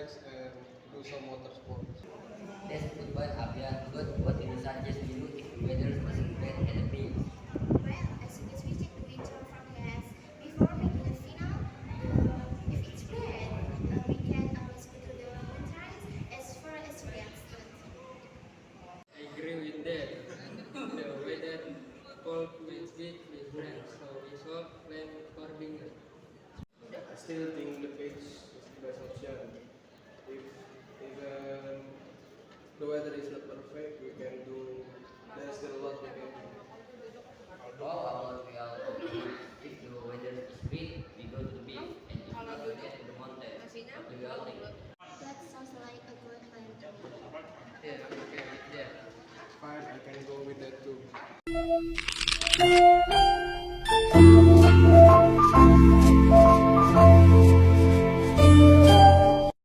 bikes and do some water sports. That's football, Abia. Good. What do you suggest to you if the weather was bad at the pitch? Well, I suggest we check the weather forecast before making a final. If it's bad, we can always go to the mountains as far as we understand. I agree with that. The weather cold with big difference, so we should plan accordingly. I still think the beach is the best option. If even the weather is not perfect, we can do. There's still a lot we can do. How about we all agree? If the weather is great, we go to the beach, and if not, we get to the mountain. What do you all think? That sounds like a good plan to me. Yeah, okay, yeah. Fine, I can go with that too.